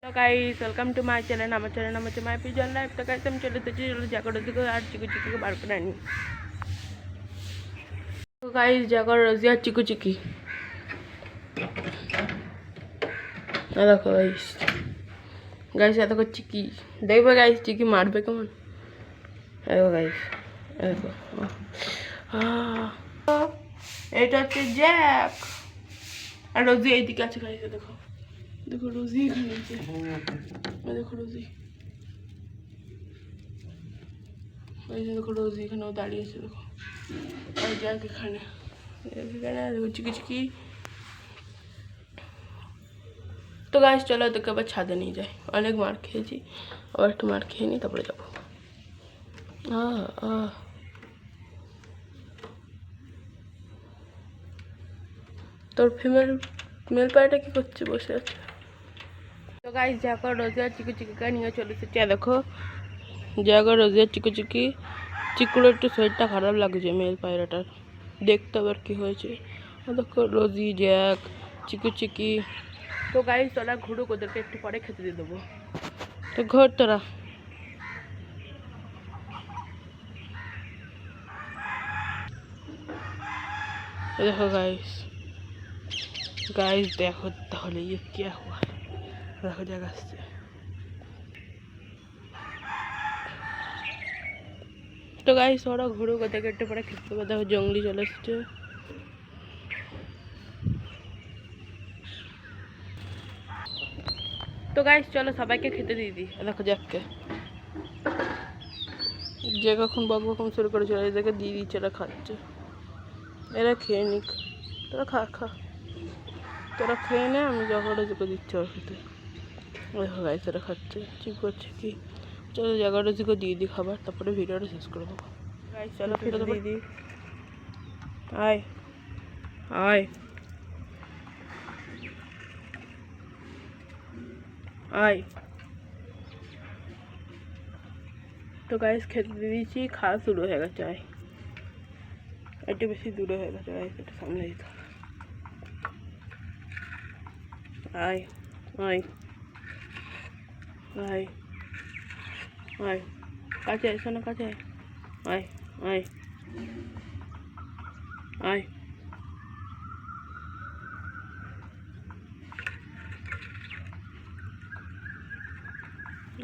तो guys welcome to my channel नाम है माय पिजन लाइफ। तो गाइस हम चले चलो जाकर रोजी को और चिकू चिकी को बाहर करानी। तो गाइस जाकर रोजी और चिकू चिकी देखो गाइस देखो चिकी देखो गाइस चिकी मारबे केमन देखो गाइस देखो এটা হচ্ছে জ্যাক আর রোজি এইদিকে আছে গাইস দেখো देखो रोजी नीचे देखो रोजी देखो रोजी एखे दाड़ी देखो और जाके खाने देखो चिकी चिकी। तो गाइस चलो तो कब छादे नहीं जाए अनेक मार खेয়েছি और একটু मार খেয়ে নি তারপরে যাব। তোর ফিমেল মেল পায়টা কি করছে বসে আছে। तो गाइस जाकर रोजी और चिकू चिकी का নিয়ে চলে এসেছে দেখো जाकर रोजी और चिकू चिकी চিকুর একটু শরীরটা খারাপ লাগছে মেল পায়রাটার দেখতে আবার কি হয়েছে। দেখো রোজি জ্যাক চিকু চিকি। তো গাইস তোরা ঘুরুক ওদেরকে একটু পরে খেতে দিয়ে দেবো। তো ঘর তোরা देखो गाइस गाइस देखो ताहले ये क्या हुआ देखो जगह से। तो गाइस ওরা ঘুরুক ওদেরকে একটু পরে খেতে দেবো। দেখো জঙ্গলি চলে এসছে। तो गाइस चलो সবাইকে খেতে দিয়ে দিই। দেখো জ্যাককে যে কখন বক বকম শুরু করে চলে এদেরকে দিয়ে দিচ্ছে এরা খাচ্ছে। এরা খেয়ে নিক তোরা খা খা তোরা খেয়ে নে আমি জায়গাটা জোকে দিচ্ছি ওর খেতে। দেখো গাইস এরা খাচ্ছে ঠিক করছে কি। চলো জায়গাটা জোকে দিয়ে দিই খাবার তারপরে ভিডিওটা শেষ করে দেবো। গাইস চলো ফিরে দিয়ে দিই। আয় আয় আয়। তো গাইস খেতে দিয়ে দিয়েছি খাওয়া শুরু হয়ে গেছে। আয় একটু বেশি দূরে হয়ে গেছে গাইস একটু সামনে দিতে হবে। আয় আয় আয় আয় কাছে এসো না কাছে আয় আয় আয়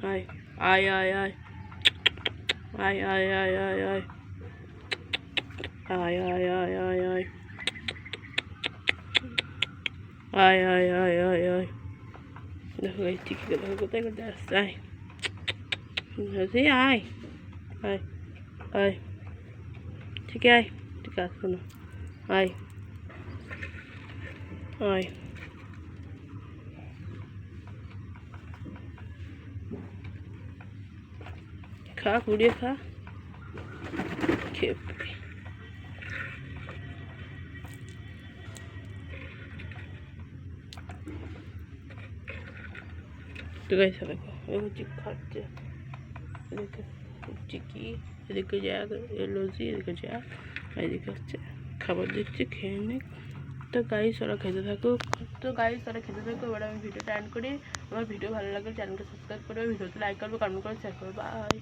आय आय आय आय आय आय आय आय आय आय आय आय आय आय आय आय आय आय आय देखो ये चिकी को देखो कोते कोते आसছে आय ऐसे आय आय आय ठीक है आय ठीक है सुनो आय आय खा कुड़िए खा खेप। तो गाइस देखो ये चिक खाচ্ছে দেখো চিকি এদিকে জ্যাক এলোজি এদিকে জ্যাক এদিকে হচ্ছে খাবার দিচ্ছে খেয়ে নে। তো গাইস ওরা খেতে থাকুক। তো গাইস ওরা খেতে থাকুক এবার আমি ভিডিওটা এন্ড করি। আমার ভিডিও ভালো লাগলে চ্যানেলটা সাবস্ক্রাইব করবে ভিডিওতে লাইক করবে কমেন্ট করে শেয়ার করবে। বাই।